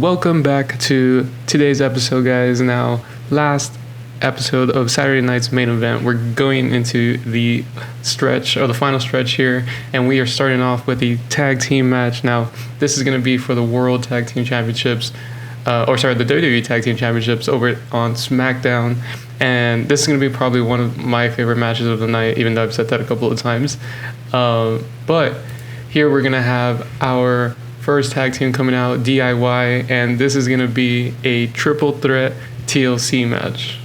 welcome back to today's episode, guys. Now, last episode of Saturday night's main event. We're going into the stretch, or the final stretch here, and we are starting off with the tag team match. Now, this is going to be for the World Tag Team Championships, the WWE Tag Team Championships over on SmackDown. And this is going to be probably one of my favorite matches of the night, even though I've said that a couple of times. But here we're going to have our first tag team coming out, DIY, and this is going to be a triple threat TLC match.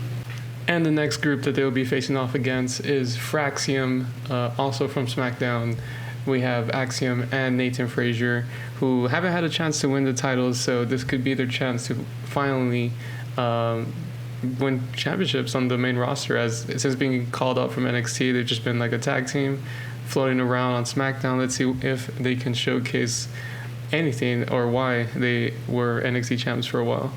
And the next group that they will be facing off against is Fraxium, also from SmackDown. We have Axiom and Nathan Frazier, who haven't had a chance to win the titles, so this could be their chance to finally win championships on the main roster. As since being called up from NXT, they've just been like a tag team floating around on SmackDown. Let's see if they can showcase anything or why they were NXT champs for a while.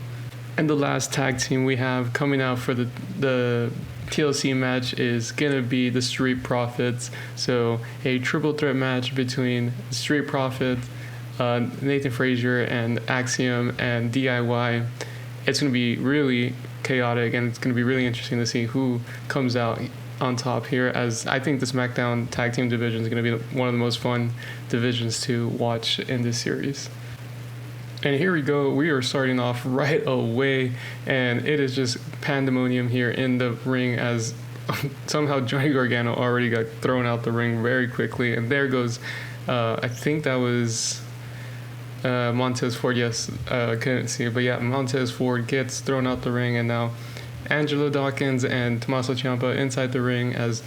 And the last tag team we have coming out for the TLC match is gonna be the Street Profits. So a triple threat match between Street Profits, Nathan Frazier, and Axiom and DIY. It's gonna be really chaotic, and it's gonna be really interesting to see who comes out on top here, as I think the SmackDown tag team division is going to be one of the most fun divisions to watch in this series. And here we go. We are starting off right away, and it is just pandemonium here in the ring, as somehow Johnny Gargano already got thrown out the ring very quickly. And there goes, I think that was Montez Ford. Yes, I couldn't see it, but yeah, Montez Ford gets thrown out the ring, and now Angelo Dawkins and Tommaso Ciampa inside the ring, as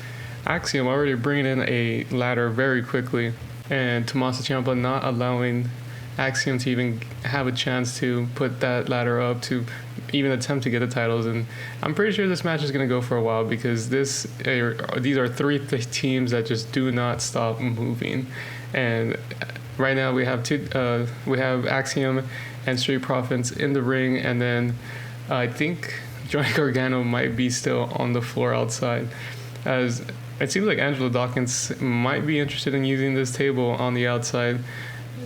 Axiom already bringing in a ladder very quickly, and Tommaso Ciampa not allowing Axiom to even have a chance to put that ladder up to even attempt to get the titles. And I'm pretty sure this match is going to go for a while, because these are three teams that just do not stop moving. And right now we have Axiom and Street Profits in the ring, and then I think Johnny Gargano might be still on the floor outside, as it seems like Angelo Dawkins might be interested in using this table on the outside.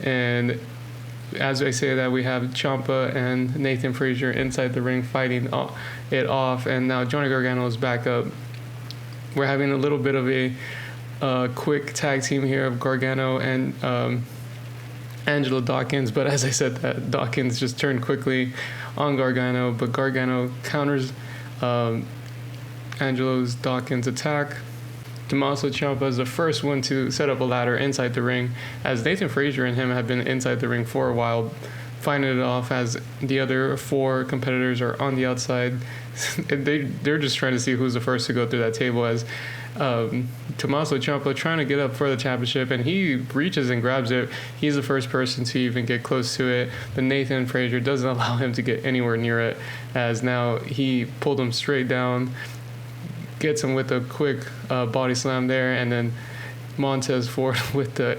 And as I say that, we have Ciampa and Nathan Frazier inside the ring fighting it off, and now Johnny Gargano is back up. We're having a little bit of a quick tag team here of Gargano and Angelo Dawkins, but as I said, that Dawkins just turned quickly on Gargano, but Gargano counters Angelo's Dawkins attack. Tommaso Ciampa is the first one to set up a ladder inside the ring, as Nathan Frazier and him have been inside the ring for a while, fighting it off, as the other four competitors are on the outside. They're just trying to see who's the first to go through that table, as Tommaso Ciampa trying to get up for the championship, and he reaches and grabs it. He's the first person to even get close to it, but Nathan Frazier doesn't allow him to get anywhere near it, as now he pulled him straight down, gets him with a quick body slam there, and then Montez Ford with the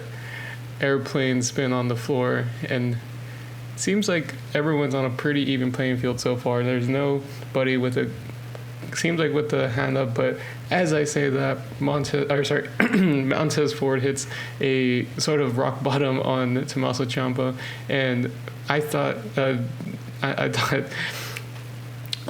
airplane spin on the floor. And it seems like everyone's on a pretty even playing field so far. There's nobody with the hand up, but as I say that, Montez Ford hits a sort of rock bottom on Tommaso Ciampa, and I thought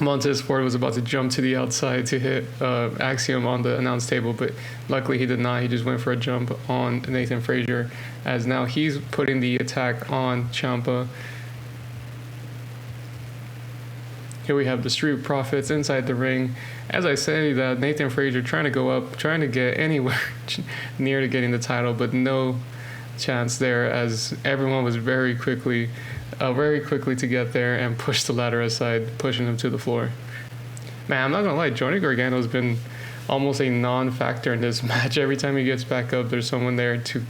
Montez Ford was about to jump to the outside to hit Axiom on the announce table, but luckily he did not. He just went for a jump on Nathan Frazier, as now he's putting the attack on Ciampa. Here we have the Street Profits inside the ring. As I say that, Nathan Frazier trying to go up, trying to get anywhere near to getting the title, but no chance there, as everyone was very quickly to get there and push the ladder aside, pushing him to the floor. Man, I'm not gonna lie, Johnny Gargano's been almost a non-factor in this match. Every time he gets back up, there's someone there to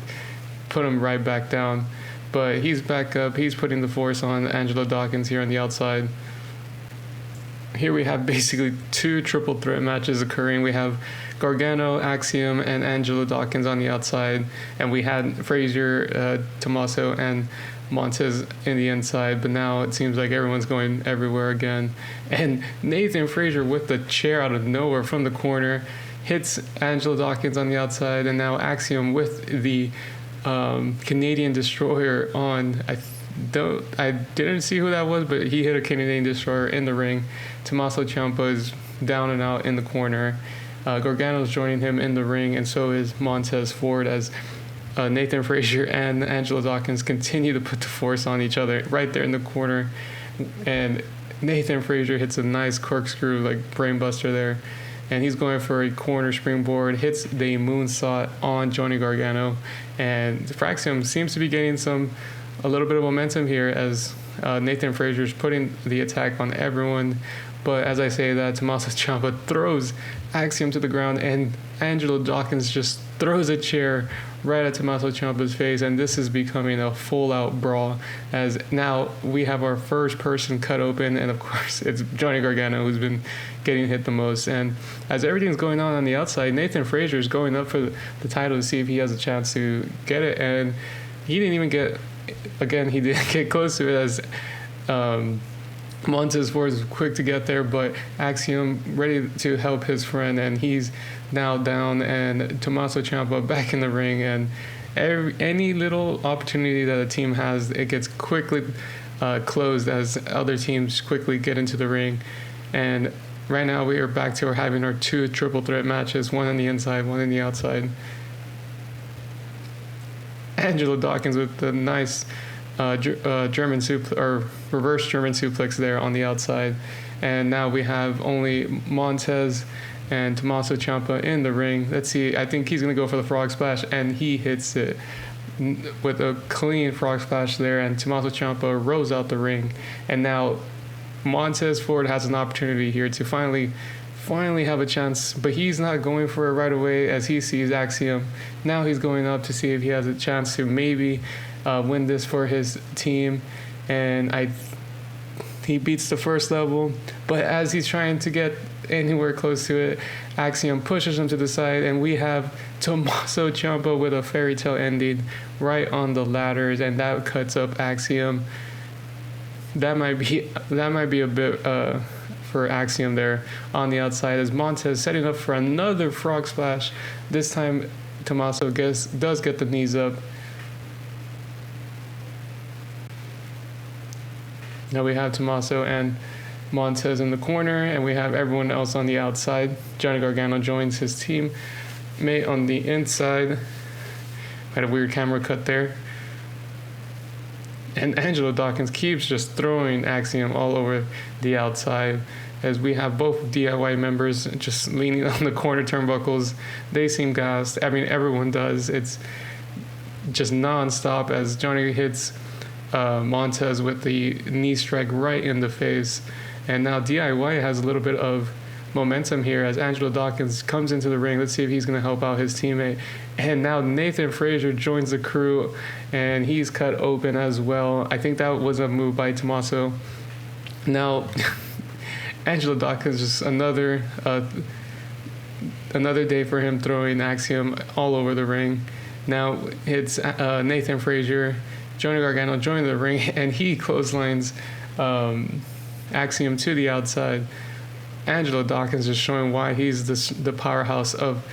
put him right back down. But he's back up, he's putting the force on Angelo Dawkins here on the outside. Here we have basically two triple threat matches occurring. We have Gargano, Axiom, and Angelo Dawkins on the outside, and we had Frazier, Tommaso, and Montez in the inside, but now it seems like everyone's going everywhere again. And Nathan Frazier with the chair out of nowhere from the corner hits Angelo Dawkins on the outside, and now Axiom with the Canadian Destroyer on I didn't see who that was, but he hit a Canadian Destroyer in the ring. Tommaso Ciampa is down and out in the corner. Gargano's joining him in the ring, and so is Montez Ford, as Nathan Frazier and Angelo Dawkins continue to put the force on each other right there in the corner. And Nathan Frazier hits a nice corkscrew, like brainbuster there. And he's going for a corner springboard, hits the moonsault on Johnny Gargano. And Fraxium seems to be getting a little bit of momentum here, as Nathan Frazier's putting the attack on everyone. But as I say that, Tommaso Ciampa throws Axiom to the ground, and Angelo Dawkins just throws a chair right at Tommaso Ciampa's face, and this is becoming a full-out brawl, as now we have our first person cut open, and of course it's Johnny Gargano who's been getting hit the most. And as everything's going on the outside, Nathan Frazier is going up for the title to see if he has a chance to get it, and he didn't even get, again, he didn't get close to it, as Montez Ford is quick to get there, but Axiom ready to help his friend, and he's now down, and Tommaso Ciampa back in the ring, and any little opportunity that a team has, it gets quickly closed as other teams quickly get into the ring. And right now we are back to having our 2 triple threat matches, one on the inside, one on the outside. Angelo Dawkins with the nice German or reverse German suplex there on the outside, and now we have only Montez and Tommaso Ciampa in the ring. Let's see, I think he's gonna go for the frog splash, and he hits it with a clean frog splash there, and Tommaso Ciampa rolls out the ring. And now Montez Ford has an opportunity here to finally have a chance, but he's not going for it right away, as he sees Axiom. Now he's going up to see if he has a chance to maybe win this for his team, and he beats the first level, but as he's trying to get anywhere close to it, Axiom pushes him to the side, and we have Tommaso Ciampa with a fairy tale ending right on the ladders, and that cuts up Axiom. That might be a bit for Axiom there on the outside, as Montez setting up for another frog splash. This time Tommaso does get the knees up. Now we have Tommaso and Montez in the corner, and we have everyone else on the outside. Johnny Gargano joins his teammate on the inside. Had a weird camera cut there. And Angelo Dawkins keeps just throwing Axiom all over the outside, as we have both DIY members just leaning on the corner turnbuckles. They seem gassed. I mean, everyone does. It's just non-stop as Johnny hits Montez with the knee strike right in the face. And now DIY has a little bit of momentum here as Angelo Dawkins comes into the ring. Let's see if he's going to help out his teammate. And now Nathan Frazier joins the crew, and he's cut open as well. I think that was a move by Tommaso. Now, Angelo Dawkins, just another day for him throwing Axiom all over the ring. Now it's Nathan Frazier. Johnny Gargano joined the ring, and he clotheslines Axiom to the outside. Angelo Dawkins is showing why he's the powerhouse of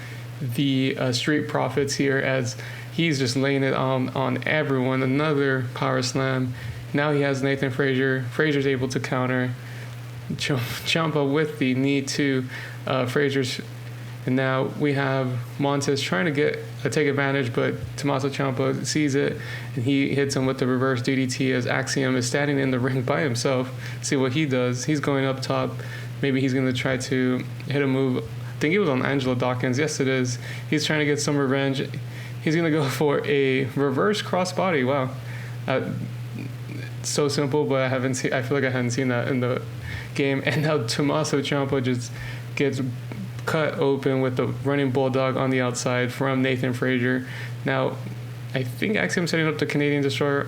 the Street Profits here, as he's just laying it on everyone. Another power slam. Now he has Nathan Frazier. Frazier's able to counter. Ciampa with the knee to Frazier's. And now we have Montez trying to take advantage, but Tommaso Ciampa sees it, and he hits him with the reverse DDT as Axiom is standing in the ring by himself. See what he does. He's going up top. Maybe he's going to try to hit a move. I think it was on Angelo Dawkins. Yes, it is. He's trying to get some revenge. He's going to go for a reverse crossbody. Wow. So simple, but I feel like I hadn't seen that in the game. And now Tommaso Ciampa just gets cut open with the running bulldog on the outside from Nathan Frazier. Now, I think Axiom setting up the Canadian Destroyer.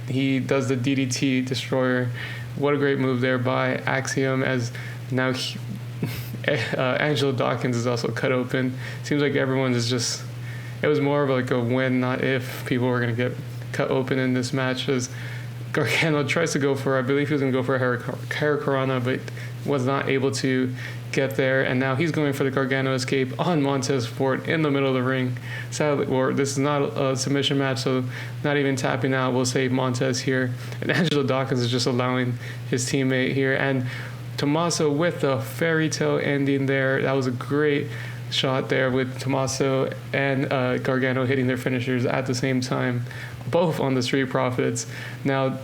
He does the DDT Destroyer. What a great move there by Axiom, as now Angelo Dawkins is also cut open. Seems like everyone is just, it was more of like a when, not if, people were going to get cut open in this match, as Gargano tries to go for, I believe he was going to go for a Hurricanrana, but was not able to get there. And now he's going for the Gargano escape on Montez Ford in the middle of the ring. Sadly, or this is not a submission match, so not even tapping out will save Montez here. And Angelo Dawkins is just allowing his teammate here. And Tommaso with the fairy tale ending there. That was a great shot there with Tommaso and Gargano hitting their finishers at the same time, both on the Street Profits. Now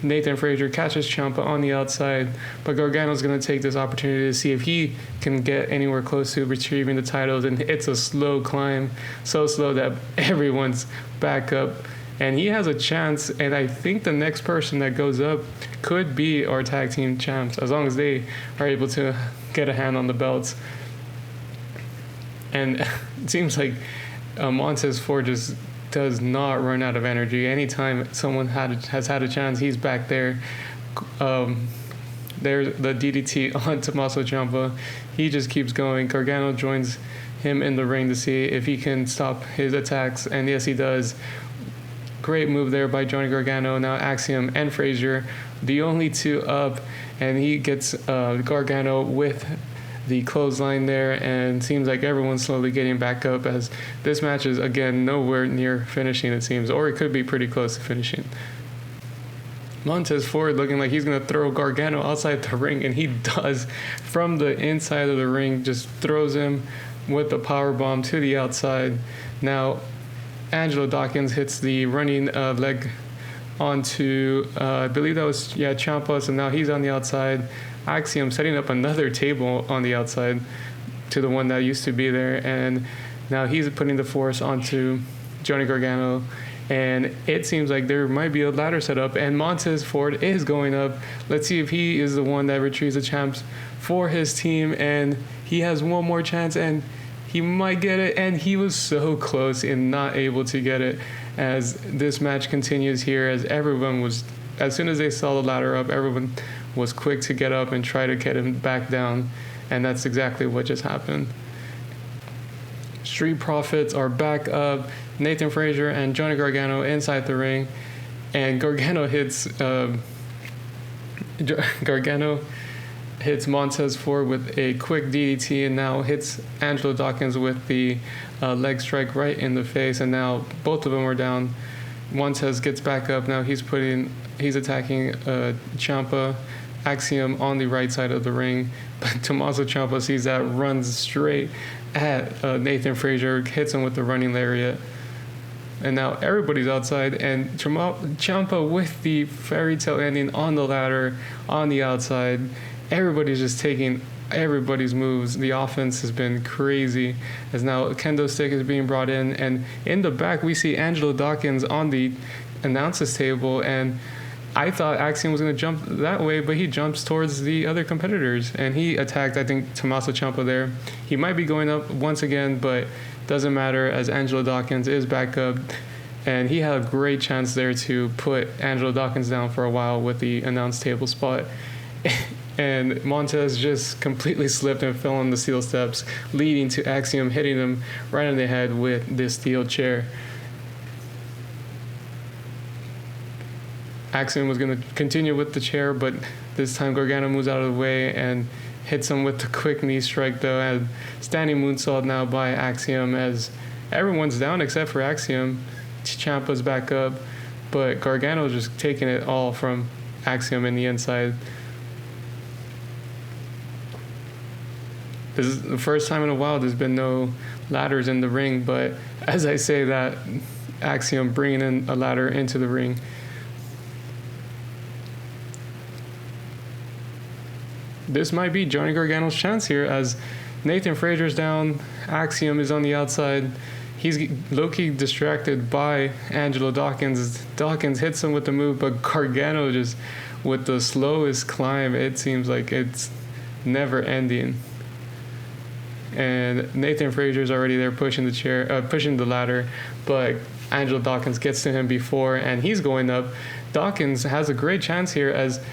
Nathan Frazier catches Ciampa on the outside, but Gargano's going to take this opportunity to see if he can get anywhere close to retrieving the titles, and it's a slow climb, so slow that everyone's back up, and he has a chance. And I think the next person that goes up could be our tag team champs, as long as they are able to get a hand on the belts. And it seems like Montez Ford just does not run out of energy. Anytime someone has had a chance, he's back there. There's the DDT on Tommaso Ciampa. He just keeps going. Gargano joins him in the ring to see if he can stop his attacks, and yes, he does. Great move there by Johnny Gargano. Now Axiom and Frazier, the only two up, and he gets Gargano with the clothesline there, and seems like everyone's slowly getting back up, as this match is again nowhere near finishing, it seems, or it could be pretty close to finishing. Montez Ford looking like he's going to throw Gargano outside the ring, and he does from the inside of the ring, just throws him with the power bomb to the outside. Now Angelo Dawkins hits the running leg onto I believe that was Ciampa, so now he's on the outside. Axiom setting up another table on the outside to the one that used to be there, and now he's putting the force onto Johnny Gargano, and it seems like there might be a ladder set up, and Montez Ford is going up. Let's see if he is the one that retrieves the champs for his team, and he has one more chance, and he might get it, and he was so close and not able to get it, as this match continues here, as everyone was, as soon as they saw the ladder up, everyone was quick to get up and try to get him back down, and that's exactly what just happened. Street Profits are back up. Nathan Frazier and Johnny Gargano inside the ring, and Gargano hits Montez Ford with a quick DDT, and now hits Angelo Dawkins with the leg strike right in the face, and now both of them are down. Montez gets back up. Now he's attacking Ciampa. Axiom on the right side of the ring, but Tommaso Ciampa sees that, runs straight at Nathan Frazier, hits him with the running lariat, and now everybody's outside, and Ciampa with the fairy tale ending on the ladder on the outside. Everybody's just taking everybody's moves. The offense has been crazy, as now a kendo stick is being brought in, and in the back we see Angelo Dawkins on the announcer's table, and I thought Axiom was going to jump that way, but he jumps towards the other competitors, and he attacked, I think, Tommaso Ciampa there. He might be going up once again, but doesn't matter, as Angelo Dawkins is back up, and he had a great chance there to put Angelo Dawkins down for a while with the announce table spot. And Montez just completely slipped and fell on the steel steps, leading to Axiom hitting him right in the head with this steel chair. Axiom was going to continue with the chair, but this time Gargano moves out of the way and hits him with the quick knee strike, though, and standing moonsault now by Axiom, as everyone's down except for Axiom. Ciampa's back up, but Gargano's just taking it all from Axiom in the inside. This is the first time in a while there's been no ladders in the ring, but as I say that, Axiom bringing in a ladder into the ring. This might be Johnny Gargano's chance here, as Nathan Frazier's down, Axiom is on the outside. He's low-key distracted by Angelo Dawkins. Dawkins hits him with the move, but Gargano just with the slowest climb. It seems like it's never ending. And Nathan Frazier's already there pushing the ladder, but Angelo Dawkins gets to him before, and he's going up. Dawkins has a great chance here, as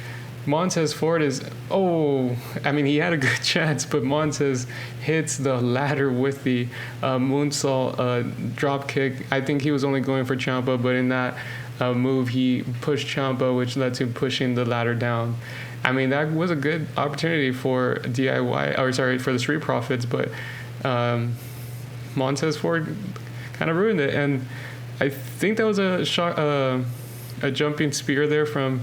Montez Ford he had a good chance, but Montez hits the ladder with the moonsault drop kick. I think he was only going for Ciampa, but in that move, he pushed Ciampa, which led to pushing the ladder down. I mean, that was a good opportunity for for the Street Profits, but Montez Ford kind of ruined it. And I think that was a jumping spear there from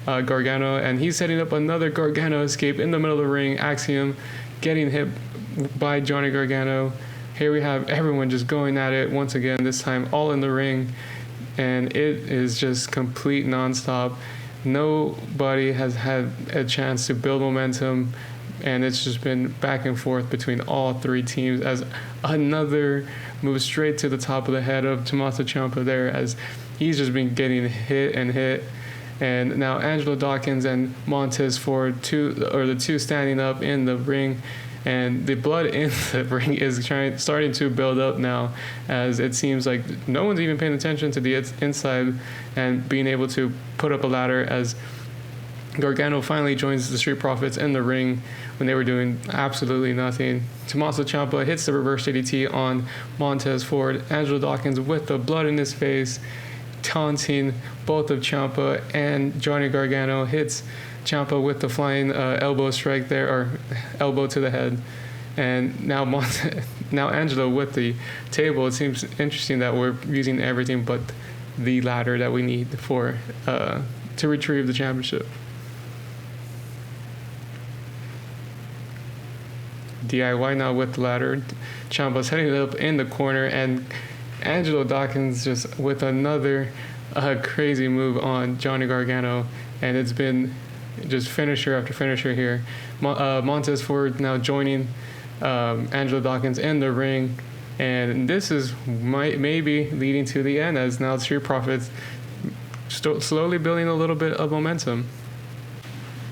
Gargano, and he's setting up another Gargano escape in the middle of the ring. Axiom getting hit by Johnny Gargano. Here we have everyone just going at it once again, this time all in the ring, and it is just complete nonstop. Nobody has had a chance to build momentum, and it's just been back and forth between all three teams as another move straight to the top of the head of Tommaso Ciampa there, as he's just been getting hit and hit. And now Angelo Dawkins and Montez Ford, the two standing up in the ring, and the blood in the ring is starting to build up now, as it seems like no one's even paying attention to the inside and being able to put up a ladder, as Gargano finally joins the Street Profits in the ring when they were doing absolutely nothing. Tommaso Ciampa hits the reverse DDT on Montez Ford. Angelo Dawkins with the blood in his face, taunting both of Ciampa, and Johnny Gargano hits Ciampa with the flying elbow strike there, or elbow to the head. And now now Angelo with the table. It seems interesting that we're using everything but the ladder that we need for to retrieve the championship. DIY now with the ladder. Ciampa's heading up in the corner, and Angelo Dawkins just with another crazy move on Johnny Gargano, and it's been just finisher after finisher here. Montez Ford now joining Angelo Dawkins in the ring, and this is maybe leading to the end, as now the Street Profits slowly building a little bit of momentum.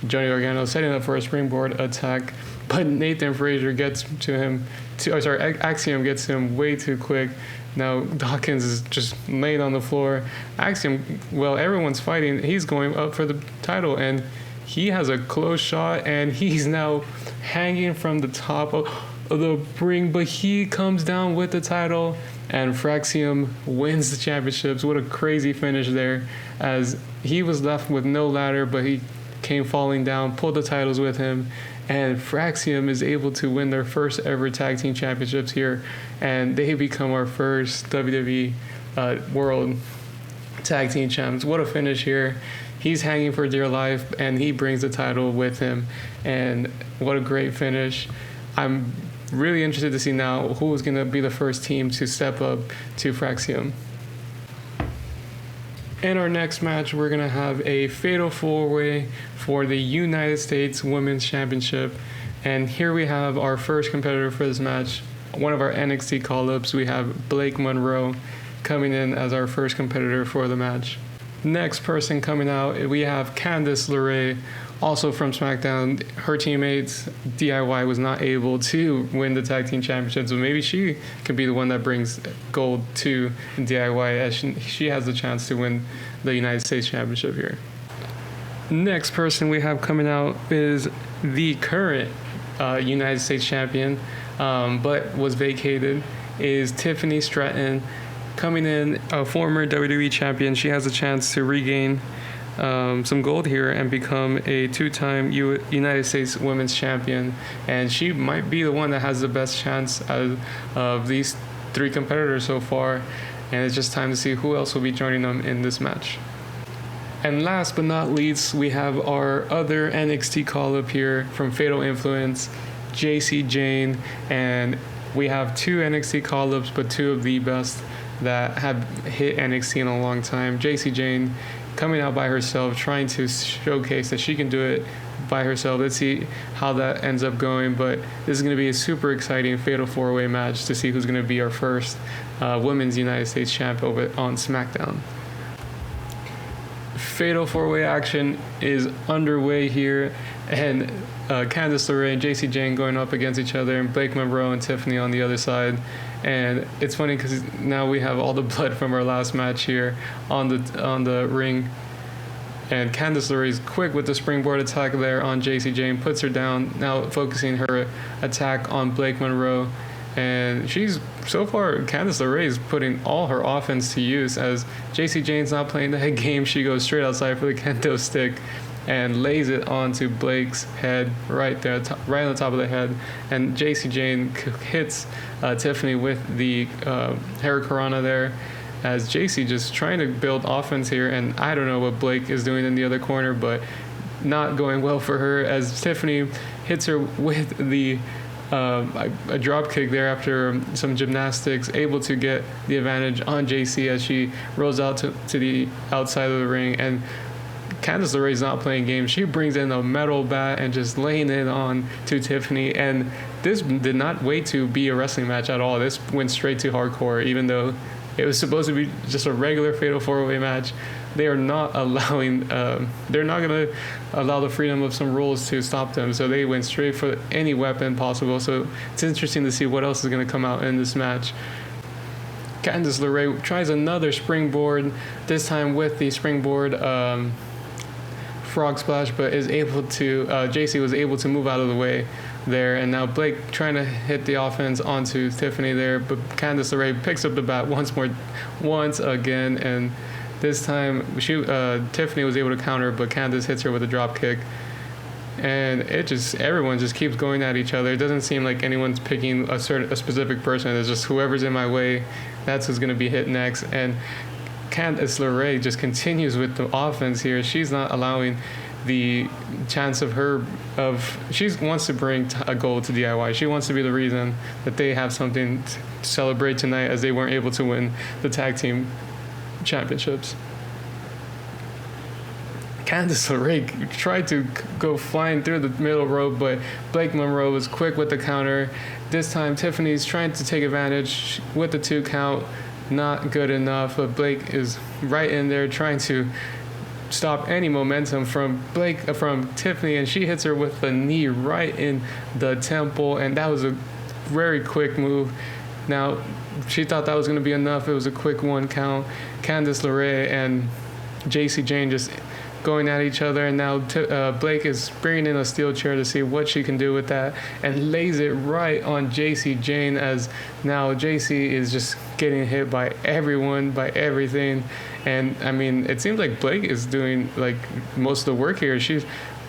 Johnny Gargano setting up for a springboard attack, but Nathan Frazier gets to him. Axiom gets him way too quick. Now Dawkins is just laying on the floor. Axiom, well, everyone's fighting. He's going up for the title, and he has a close shot, and he's now hanging from the top of the ring, but he comes down with the title, and Fraxium wins the championships. What a crazy finish there, as he was left with no ladder, but he came falling down, pulled the titles with him, and Fraxium is able to win their first ever tag team championships here, and they become our first WWE World Tag Team Champs. What a finish here. He's hanging for dear life, and he brings the title with him, and what a great finish. I'm really interested to see now who's going to be the first team to step up to Fraxium. In our next match, we're going to have a fatal four-way for the United States Women's Championship. And here we have our first competitor for this match. One of our NXT call-ups, we have Blake Monroe coming in as our first competitor for the match. Next person coming out, we have Candice LeRae, also from SmackDown. Her teammates, DIY, was not able to win the tag team championships, so maybe she could be the one that brings gold to DIY, as she has the chance to win the United States Championship here. Next person we have coming out is the current United States champion, but was vacated, is Tiffany Stratton. Coming in, a former WWE champion, she has a chance to regain some gold here and become a two-time United States Women's Champion, and she might be the one that has the best chance of these three competitors so far, and it's just time to see who else will be joining them in this match. And last but not least, we have our other NXT call-up here from Fatal Influence, JC Jane, and we have two NXT call-ups, but two of the best that have hit NXT in a long time. JC Jane coming out by herself, trying to showcase that she can do it by herself. Let's see how that ends up going, but this is going to be a super exciting Fatal 4-Way match to see who's going to be our first Women's United States Champ over on SmackDown. Fatal 4-Way action is underway here, and Candice LeRae and JC Jane going up against each other, and Blake Monroe and Tiffany on the other side. And it's funny because now we have all the blood from our last match here on the ring. And Candice LeRae is quick with the springboard attack there on JC Jane, puts her down, now focusing her attack on Blake Monroe. And she's, so far, Candice LeRae is putting all her offense to use. As J.C. Jane's not playing the head game, she goes straight outside for the kendo stick and lays it onto Blake's head right there, right on the top of the head. And J.C. Jane hits Tiffany with the Hurricanrana there, as J.C. just trying to build offense here. And I don't know what Blake is doing in the other corner, but not going well for her, as Tiffany hits her with the a drop kick there after some gymnastics, able to get the advantage on JC as she rolls out to the outside of the ring. And Candice LeRae's not playing games. She brings in a metal bat and just laying it on to Tiffany. And this did not wait to be a wrestling match at all. This went straight to hardcore, even though it was supposed to be just a regular fatal 4-way match. They are not allowing, they're not going to allow the freedom of some rules to stop them. So they went straight for any weapon possible. So it's interesting to see what else is going to come out in this match. Candice LeRae tries another springboard, this time with the springboard frog splash, but is able to, JC was able to move out of the way there. And now Blake trying to hit the offense onto Tiffany there, but Candice LeRae picks up the bat once again, and this time Tiffany was able to counter, but Candice hits her with a drop kick. And everyone just keeps going at each other. It doesn't seem like anyone's picking a specific person. It's just whoever's in my way, that's who's going to be hit next. And Candice LeRae just continues with the offense here. She's not allowing the chance of she wants to bring a goal to DIY. She wants to be the reason that they have something to celebrate tonight, as they weren't able to win the tag team championships. Candice LeRae tried to go flying through the middle rope, but Blake Monroe was quick with the counter. This time Tiffany's trying to take advantage with the 2 count. Not good enough, but Blake is right in there trying to stop any momentum from Tiffany, and she hits her with the knee right in the temple, and that was a very quick move. Now, she thought that was going to be enough. It was a quick 1 count. Candice LeRae and J.C. Jane just going at each other, and now Blake is bringing in a steel chair to see what she can do with that, and lays it right on J.C. Jane, as now J.C. is just getting hit by everyone, by everything. And I mean, it seems like Blake is doing like most of the work here. She's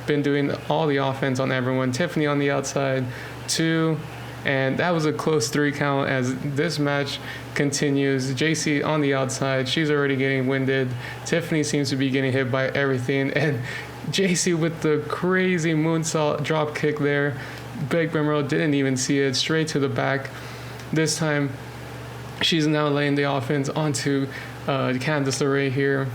been doing all the offense on everyone. Tiffany on the outside, 2, and that was a close 3 count as this match continues. JC on the outside, she's already getting winded. Tiffany seems to be getting hit by everything, and JC with the crazy moonsault drop kick there. Blake Monroe didn't even see it, straight to the back. This time, she's now laying the offense onto Candice LeRae here.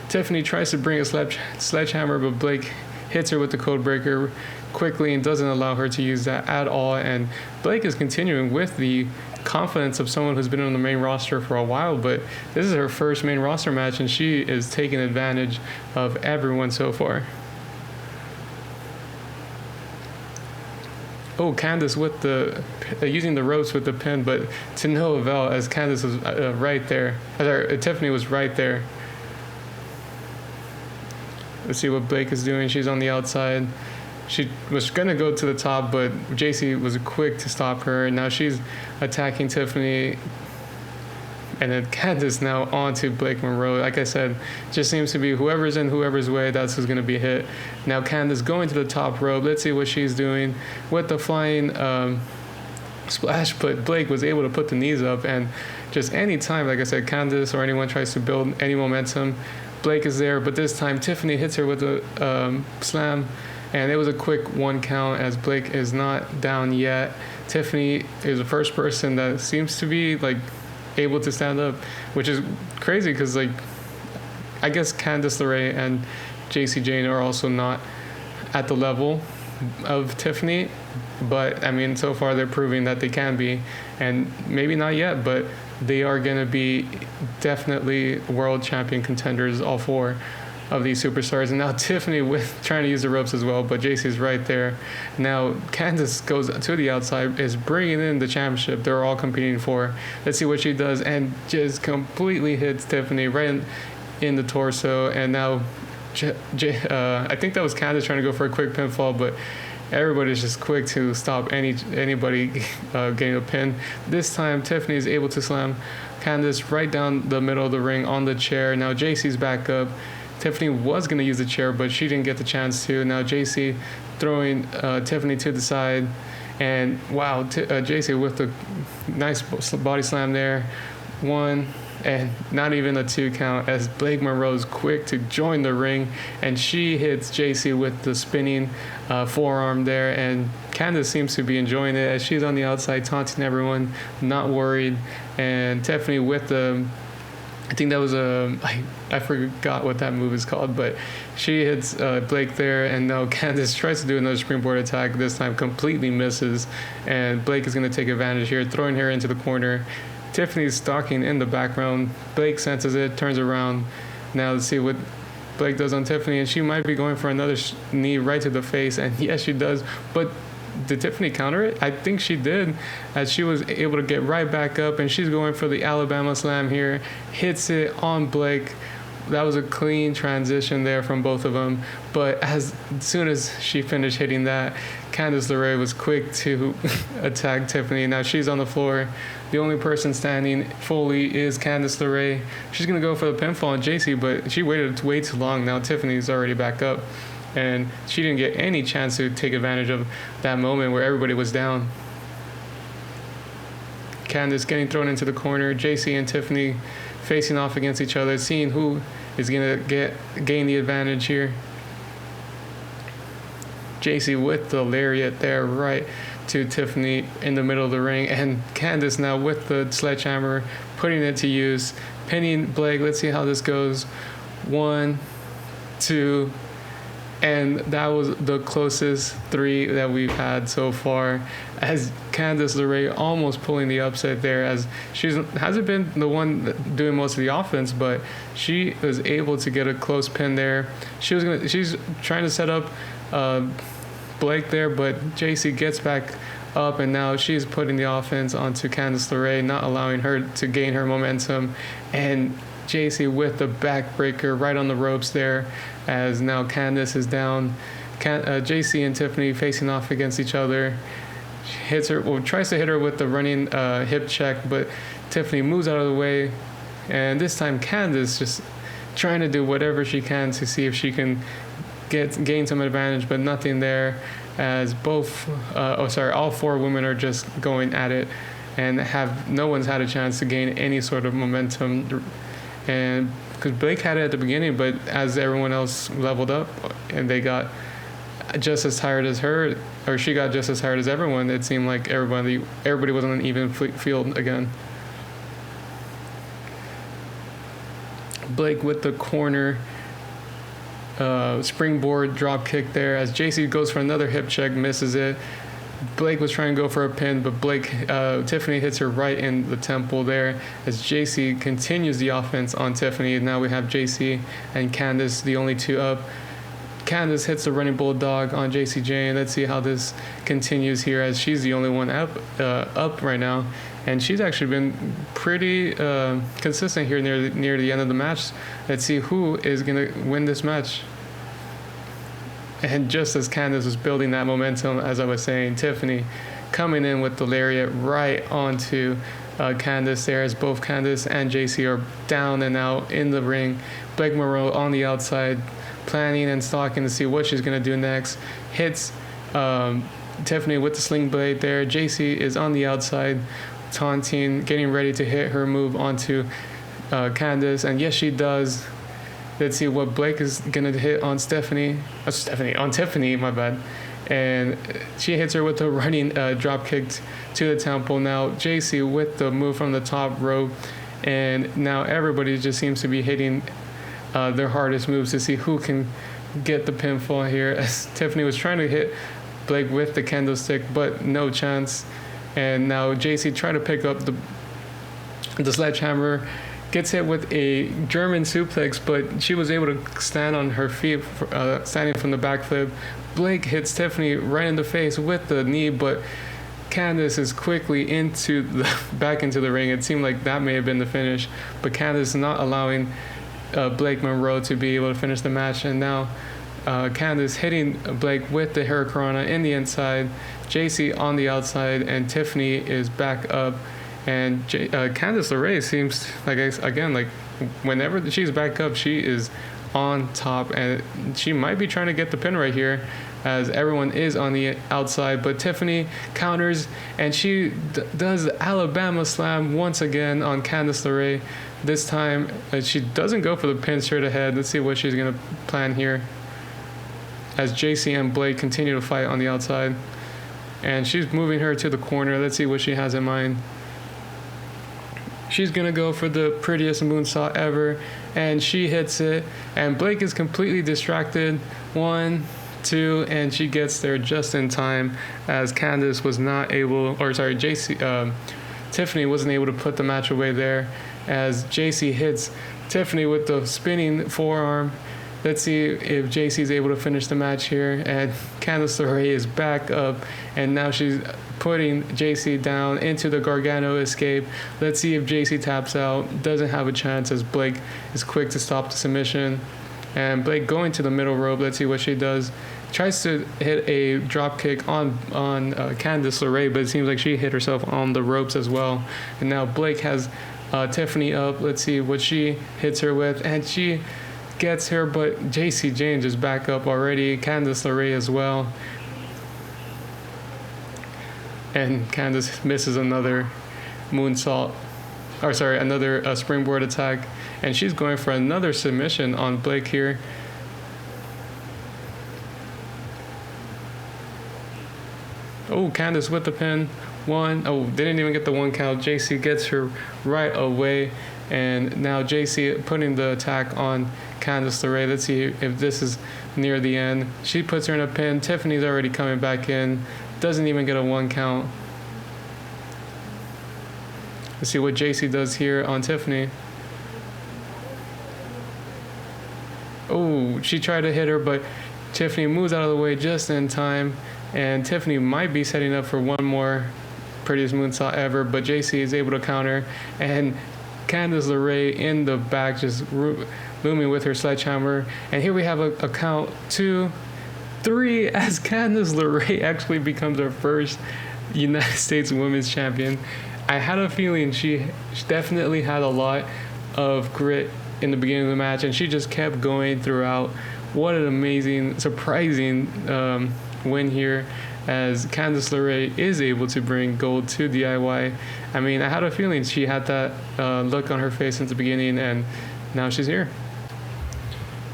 Tiffany tries to bring a sledgehammer, but Blake hits her with the code breaker quickly and doesn't allow her to use that at all. And Blake is continuing with the confidence of someone who's been on the main roster for a while, but this is her first main roster match, and she is taking advantage of everyone so far. Oh, Candice with using the ropes with the pin, but to no avail, as Candice was right there. Tiffany was right there. Let's see what Blake is doing. She's on the outside. She was going to go to the top, but JC was quick to stop her. And now she's attacking Tiffany. And then Candice now onto Blake Monroe. Like I said, just seems to be whoever's in whoever's way, that's who's going to be hit. Now Candice going to the top rope. Let's see what she's doing with the flying splash. But Blake was able to put the knees up. And just any time, like I said, Candice or anyone tries to build any momentum, Blake is there. But this time Tiffany hits her with a slam. And it was a quick 1 count, as Blake is not down yet. Tiffany is the first person that seems to be like able to stand up, which is crazy because like I guess Candice LeRae and J.C. Jane are also not at the level of Tiffany, but I mean so far they're proving that they can be, and maybe not yet, but they are going to be definitely world champion contenders, all 4 of these superstars. And now Tiffany with trying to use the ropes as well, but JC's right there. Now Candice goes to the outside, is bringing in the championship they're all competing for. Let's see what she does, and just completely hits Tiffany right in the torso. And now I think that was Candice trying to go for a quick pinfall, but everybody's just quick to stop anybody getting a pin. This time, Tiffany is able to slam Candice right down the middle of the ring on the chair. Now JC's back up. Tiffany was going to use the chair, but she didn't get the chance to. Now JC throwing Tiffany to the side. And wow, JC with the nice body slam there. 1, and not even a 2 count, as Blake Monroe's quick to join the ring, and she hits JC with the spinning forearm there. And Candice seems to be enjoying it as she's on the outside taunting everyone, not worried. And Tiffany with the, I think that was I forgot what that move is called, but she hits Blake there, and now Candice tries to do another springboard attack, this time completely misses, and Blake is going to take advantage here, throwing her into the corner. Tiffany's stalking in the background. Blake senses it, turns around. Now let's see what Blake does on Tiffany, and she might be going for another knee right to the face, and yes, she does, but did Tiffany counter it? I think she did, as she was able to get right back up, and she's going for the Alabama slam here, hits it on Blake. That was a clean transition there from both of them, but as soon as she finished hitting that, Candice LeRae was quick to attack Tiffany. Now she's on the floor. The only person standing fully is Candice LeRae. She's going to go for the pinfall on JC, but she waited way too long. Now Tiffany's already back up, and she didn't get any chance to take advantage of that moment where everybody was down. Candice getting thrown into the corner. JC and Tiffany facing off against each other, seeing who is going to gain the advantage here. JC with the lariat there right to Tiffany in the middle of the ring, and Candice now with the sledgehammer, putting it to use, pinning Blake. Let's see how this goes. 1, 2, and that was the closest 3 that we've had so far, as Candice LeRae almost pulling the upset there, as she hasn't been the one doing most of the offense, but she was able to get a close pin there. She's trying to set up Blake there, but JC gets back up, and now she's putting the offense onto Candice LeRae, not allowing her to gain her momentum. And JC with the backbreaker right on the ropes there, as now Candice is down. JC and Tiffany facing off against each other. She hits her, tries to hit her with the running hip check, but Tiffany moves out of the way. And this time Candice just trying to do whatever she can to see if she can gain some advantage, but nothing there, as all 4 women are just going at it, and no one's had a chance to gain any sort of momentum. And because Blake had it at the beginning, but as everyone else leveled up and they got just as tired as her, or she got just as tired as everyone, it seemed like everybody was on an even field again. Blake with the corner springboard drop kick there, as JC goes for another hip check, misses it. Blake was trying to go for a pin, but Tiffany hits her right in the temple there, as JC continues the offense on Tiffany. Now we have JC and Candice, the only 2 up. Candice hits the running bulldog on JC Jane. Let's see how this continues here, as she's the only one up right now, and she's actually been pretty consistent here near the end of the match. Let's see who is going to win this match. And just as Candice was building that momentum, as I was saying, Tiffany coming in with the lariat right onto Candice there, as both Candice and JC are down and out in the ring. Blake Monroe on the outside, planning and stalking to see what she's going to do next. Hits Tiffany with the sling blade there. JC is on the outside, taunting, getting ready to hit her move onto Candice, and yes, she does. Let's see what Blake is going to hit on on Tiffany, my bad. And she hits her with a running drop kick to the temple. Now JC with the move from the top rope, and now everybody just seems to be hitting their hardest moves to see who can get the pinfall here, as Tiffany was trying to hit Blake with the candlestick, but no chance. And now JC tried to pick up the sledgehammer, gets hit with a German suplex, but she was able to stand on her feet, standing from the backflip. Blake hits Tiffany right in the face with the knee, but Candice is quickly back into the ring. It seemed like that may have been the finish, but Candice not allowing Blake Monroe to be able to finish the match. And now Candice hitting Blake with the Hurricanrana in the inside, JC on the outside, and Tiffany is back up. And Candice LeRae seems like, again, like whenever she's back up, she is on top, and she might be trying to get the pin right here as everyone is on the outside. But Tiffany counters, and she does the Alabama slam once again on Candice LeRae. This time she doesn't go for the pin straight ahead. Let's see what she's going to plan here as JC and Blake continue to fight on the outside. And she's moving her to the corner. Let's see what she has in mind. She's going to go for the prettiest moonsault ever, and she hits it. And Blake is completely distracted. 1, 2, and she gets there just in time as Candice was not able, or sorry, Tiffany wasn't able to put the match away there as JC hits Tiffany with the spinning forearm. Let's see if JC's able to finish the match here. And Candice LeRae is back up, and now she's putting JC down into the Gargano escape. Let's see if JC taps out. Doesn't have a chance as Blake is quick to stop the submission. And Blake going to the middle rope. Let's see what she does. Tries to hit a drop kick on Candice LeRae, but it seems like she hit herself on the ropes as well. And now Blake has Tiffany up. Let's see what she hits her with. And she gets her, but JC James is back up already. Candice LeRae as well. And Candice misses another moonsault, or sorry, another springboard attack. And she's going for another submission on Blake here. Oh, Candice with the pin. 1. Oh, didn't even get the 1 count. JC gets her right away. And now JC putting the attack on Candice LeRae. Let's see if this is near the end. She puts her in a pin. Tiffany's already coming back in. Doesn't even get a 1 count. Let's see what JC does here on Tiffany. Oh, she tried to hit her, but Tiffany moves out of the way just in time. And Tiffany might be setting up for one more prettiest moonsault ever, but JC is able to counter. And Candice LeRae in the back just looming with her sledgehammer. And here we have a count 2, 3 as Candice LeRae actually becomes our first United States Women's Champion. I had a feeling she definitely had a lot of grit in the beginning of the match, and she just kept going throughout. What an amazing, surprising win here as Candice LeRae is able to bring gold to DIY. I mean, I had a feeling she had that look on her face since the beginning, and now she's here.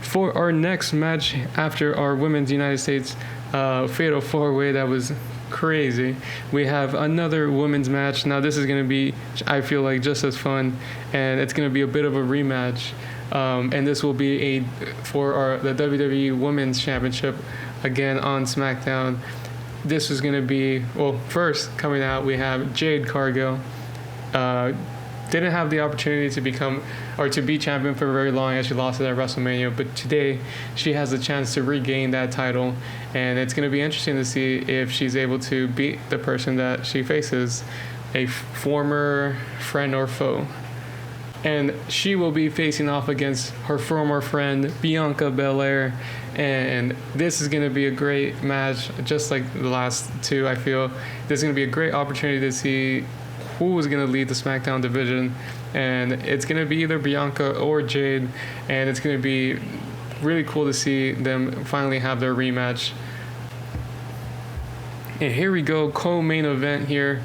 For our next match after our Women's United States Fatal 4-Way, that was crazy. We have another women's match. Now this is going to be, I feel like, just as fun, and it's going to be a bit of a rematch. And this will be for the WWE Women's Championship again on SmackDown. This is going to be, well, first coming out we have Jade Cargill. Didn't have the opportunity to become or to be champion for very long as she lost it at WrestleMania, but today she has the chance to regain that title, and it's going to be interesting to see if she's able to beat the person that she faces, a former friend or foe. And she will be facing off against her former friend Bianca Belair, and this is going to be a great match, just like the last two. I feel this is going to be a great opportunity to see who is going to lead the SmackDown division, and it's going to be either Bianca or Jade, and it's going to be really cool to see them finally have their rematch. And here we go, co-main event here,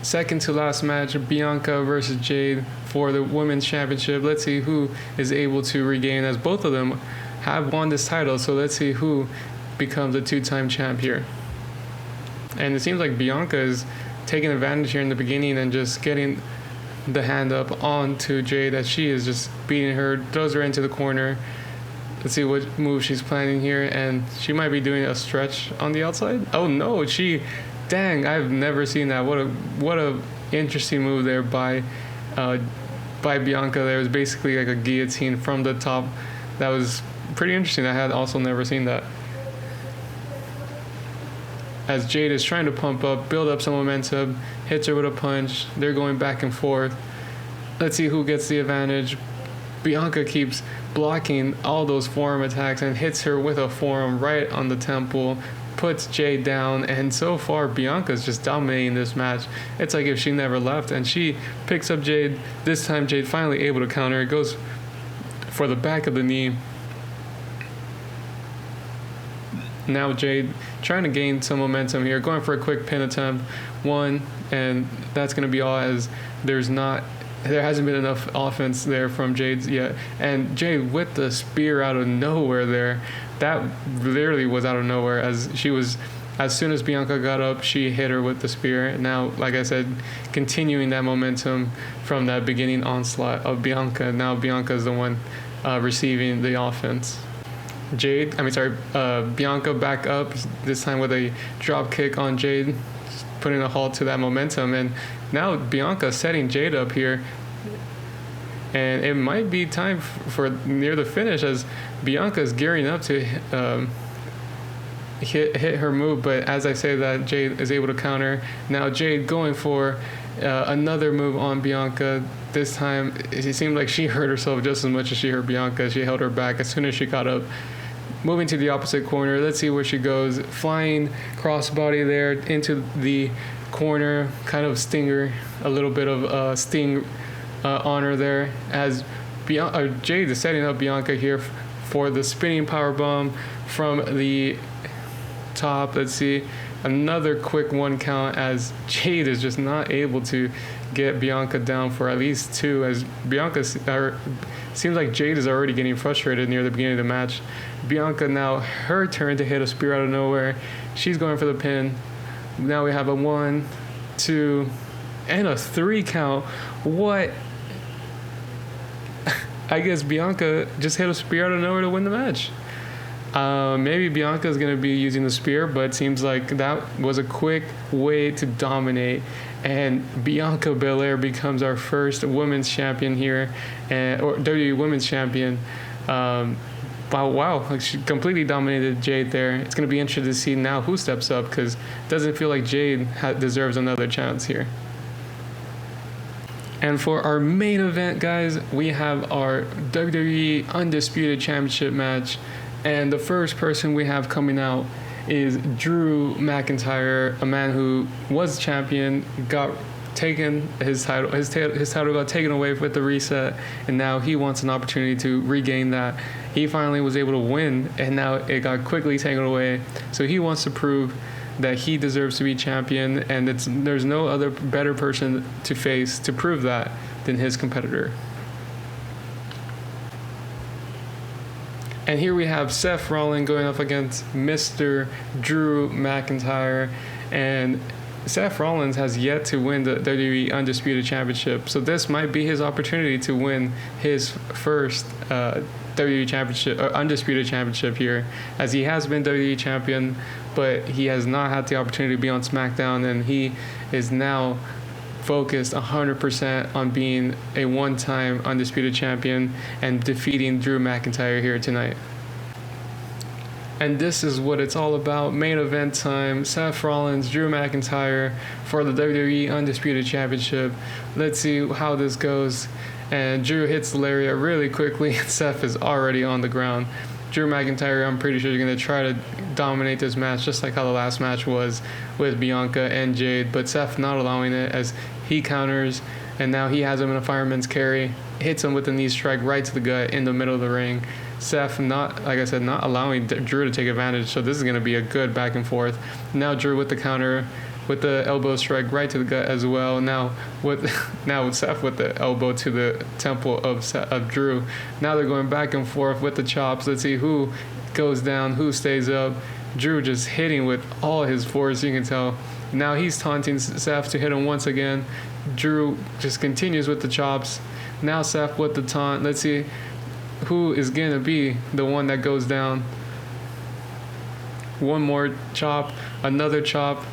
second to last match, Bianca versus Jade for the Women's Championship. Let's see who is able to regain, as both of them have won this title, so let's see who becomes a two-time champ here. And it seems like Bianca is taking advantage here in the beginning and just getting the hand up onto Jade as she is just beating her, throws her into the corner. Let's see what move she's planning here, and she might be doing a stretch on the outside. Oh no, dang, I've never seen that. What a interesting move there by Bianca. There was basically like a guillotine from the top. That was pretty interesting. I had also never seen that. As Jade is trying to pump up, build up some momentum, hits her with a punch. They're going back and forth. Let's see who gets the advantage. Bianca keeps blocking all those forearm attacks and hits her with a forearm right on the temple, puts Jade down, and so far Bianca's just dominating this match. It's like if she never left, and she picks up Jade. This time Jade finally able to counter. It goes for the back of the knee. Now Jade trying to gain some momentum here, going for a quick pin attempt. One, and that's going to be all, as there hasn't been enough offense there from Jade yet. And Jade with the spear out of nowhere there. That literally was out of nowhere, as soon as Bianca got up, she hit her with the spear. Now, like I said, continuing that momentum from that beginning onslaught of Bianca. Now Bianca is the one receiving the offense. Bianca back up, this time with a drop kick on Jade, putting a halt to that momentum. And now Bianca setting Jade up here, and it might be time for near the finish, as Bianca's gearing up to hit her move. But as I say that, Jade is able to counter. Now Jade going for another move on Bianca. This time it seemed like she hurt herself just as much as she hurt Bianca. She held her back as soon as she caught up. Moving to the opposite corner, let's see where she goes. Flying crossbody there into the corner, kind of stinger, a little bit of sting on her there, as Jade is setting up Bianca here for the spinning power bomb from the top. Let's see, another quick 1 count, as Jade is just not able to get Bianca down for at least 2, as Bianca seems like Jade is already getting frustrated near the beginning of the match. Bianca now her turn to hit a spear out of nowhere. She's going for the pin. Now we have a 1, 2, and a 3 count. What? I guess Bianca just hit a spear out of nowhere to win the match. Maybe Bianca is going to be using the spear, but it seems like that was a quick way to dominate. And Bianca Belair becomes our first women's champion here, or WWE Women's Champion. Wow, she completely dominated Jade there. It's going to be interesting to see now who steps up, because it doesn't feel like Jade deserves another chance here. And for our main event, guys, we have our WWE Undisputed Championship match. And the first person we have coming out is Drew McIntyre, a man who was champion, got taken his title got taken away with the reset, and now he wants an opportunity to regain that. He finally was able to win, and now it got quickly taken away. So he wants to prove that he deserves to be champion, and there's no other better person to face to prove that than his competitor. And here we have Seth Rollins going up against Mr. Drew McIntyre, and Seth Rollins has yet to win the WWE Undisputed Championship, so this might be his opportunity to win his first WWE Championship, Undisputed Championship here, as he has been WWE Champion, but he has not had the opportunity to be on SmackDown, and he is now focused 100% on being a one-time Undisputed Champion and defeating Drew McIntyre here tonight. And this is what it's all about. Main event time. Seth Rollins, Drew McIntyre for the WWE Undisputed Championship. Let's see how this goes. And Drew hits the lariat really quickly. Seth is already on the ground. Drew McIntyre, I'm pretty sure, is going to try to dominate this match, just like how the last match was with Bianca and Jade. But Seth not allowing it, as he counters, and now he has him in a fireman's carry. Hits him with a knee strike right to the gut in the middle of the ring. Seth, not allowing Drew to take advantage, so this is going to be a good back and forth. Now Drew with the counter, with the elbow strike right to the gut as well. Now with Seth with the elbow to the temple of Drew. Now they're going back and forth with the chops. Let's see who goes down, who stays up. Drew just hitting with all his force, you can tell. Now he's taunting Seth to hit him once again. Drew just continues with the chops. Now Seth with the taunt. Let's see who is going to be the one that goes down. One more chop, another chop,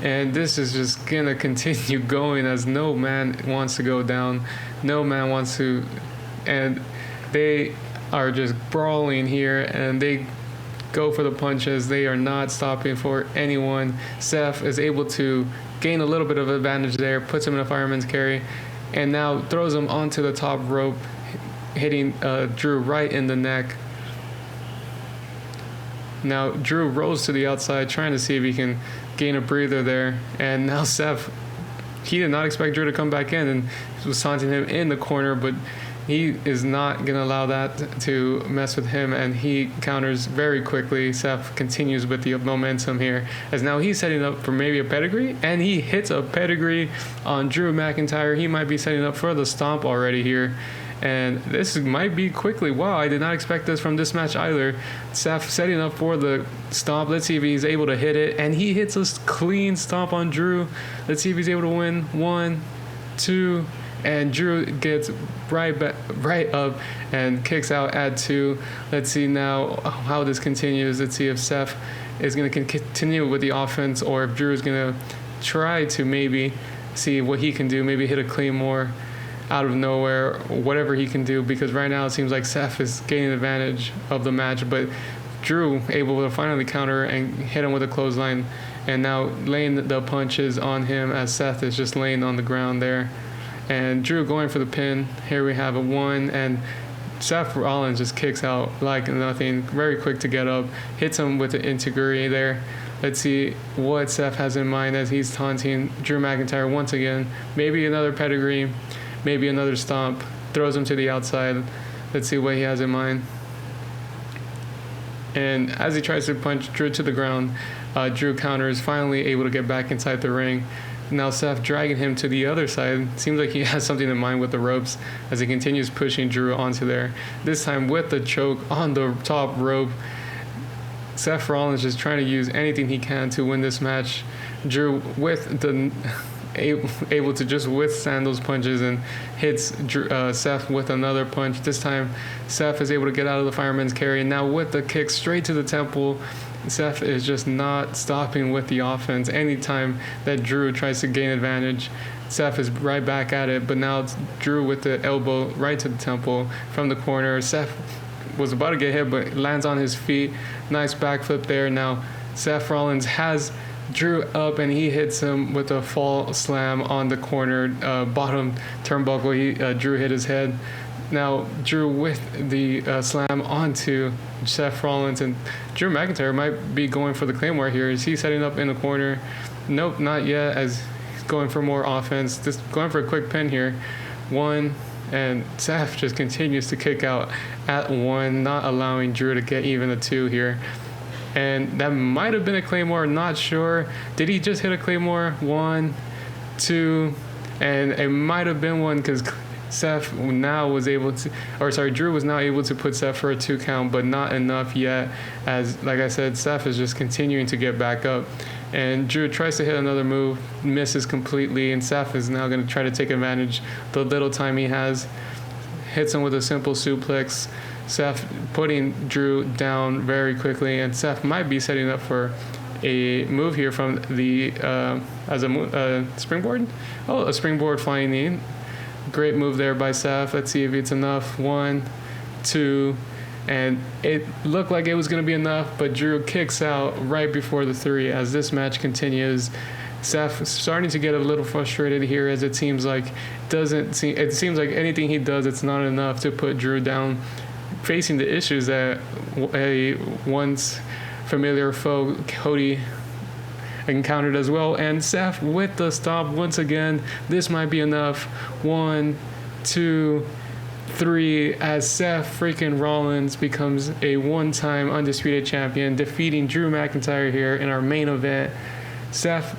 and this is just going to continue going, as no man wants to go down. No man wants to, and they are just brawling here, and they go for the punches. They are not stopping for anyone. Seth is able to gain a little bit of advantage there, puts him in a fireman's carry, and now throws him onto the top rope. hitting Drew right in the neck. Now Drew rolls to the outside, trying to see if he can gain a breather there. And now Seth, he did not expect Drew to come back in and was taunting him in the corner, but he is not going to allow that to mess with him, and he counters very quickly. Seth continues with the momentum here, as now he's setting up for maybe a pedigree, and he hits a pedigree on Drew McIntyre. He might be setting up for the stomp already here. And this might be quickly. Wow, I did not expect this from this match either. Seth setting up for the stomp. Let's see if he's able to hit it. And he hits a clean stomp on Drew. Let's see if he's able to win. 1, 2, and Drew gets right up and kicks out at 2. Let's see now how this continues. Let's see if Seth is going to continue with the offense, or if Drew is going to try to maybe see what he can do. Maybe hit a Claymore out of nowhere, whatever he can do, because right now it seems like Seth is gaining advantage of the match, but Drew able to finally counter and hit him with a clothesline, and now laying the punches on him as Seth is just laying on the ground there. And Drew going for the pin. Here we have a 1, and Seth Rollins just kicks out like nothing, very quick to get up, hits him with the integrity there. Let's see what Seth has in mind as he's taunting Drew McIntyre once again. Maybe another pedigree, maybe another stomp, throws him to the outside. Let's see what he has in mind. And as he tries to punch Drew to the ground, Drew counters, finally able to get back inside the ring. Now Seth dragging him to the other side. Seems like he has something in mind with the ropes as he continues pushing Drew onto there. This time with the choke on the top rope. Seth Rollins just trying to use anything he can to win this match. Drew with the able to just withstand those punches and hits Seth with another punch. This time Seth is able to get out of the fireman's carry, and now with the kick straight to the temple. Seth is just not stopping with the offense. Anytime that Drew tries to gain advantage, Seth is right back at it, but now it's Drew with the elbow right to the temple from the corner. Seth was about to get hit, but lands on his feet. Nice backflip there. Now Seth Rollins has Drew up, and he hits him with a fall slam on the corner bottom turnbuckle. Drew hit his head. Now Drew with the slam onto Seth Rollins, and Drew McIntyre might be going for the Claymore here. Is he setting up in the corner? Nope, not yet, as he's going for more offense. Just going for a quick pin here. 1, and Seth just continues to kick out at 1, not allowing Drew to get even a 2 here. And that might have been a Claymore, not sure. Did he just hit a Claymore? 1, 2, and it might have been one, because Seth now was able to, Drew was now able to put Seth for a 2 count, but not enough yet, as like I said, Seth is just continuing to get back up. And Drew tries to hit another move, misses completely, and Seth is now going to try to take advantage the little time he has. Hits him with a simple suplex. Seth putting Drew down very quickly, and Seth might be setting up for a move here from the as a springboard. Oh, a springboard flying knee. Great move there by Seth. Let's see if it's enough. 1, 2, and it looked like it was going to be enough, but Drew kicks out right before the 3 as this match continues. Seth starting to get a little frustrated here, as it seems like anything he does, it's not enough to put Drew down, facing the issues that a once familiar foe, Cody, encountered as well. And Seth with the stop once again. This might be enough. 1, 2, 3, as Seth freaking Rollins becomes a one-time undisputed champion, defeating Drew McIntyre here in our main event. Seth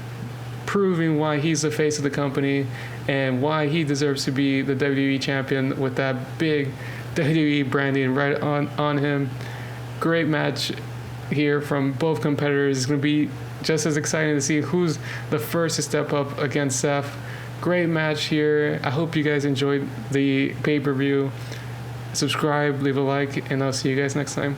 proving why he's the face of the company and why he deserves to be the WWE champion with that big WWE branding right on him. Great match here from both competitors. It's going to be just as exciting to see who's the first to step up against Seth. Great match here. I hope you guys enjoyed the pay-per-view. Subscribe, leave a like, and I'll see you guys next time.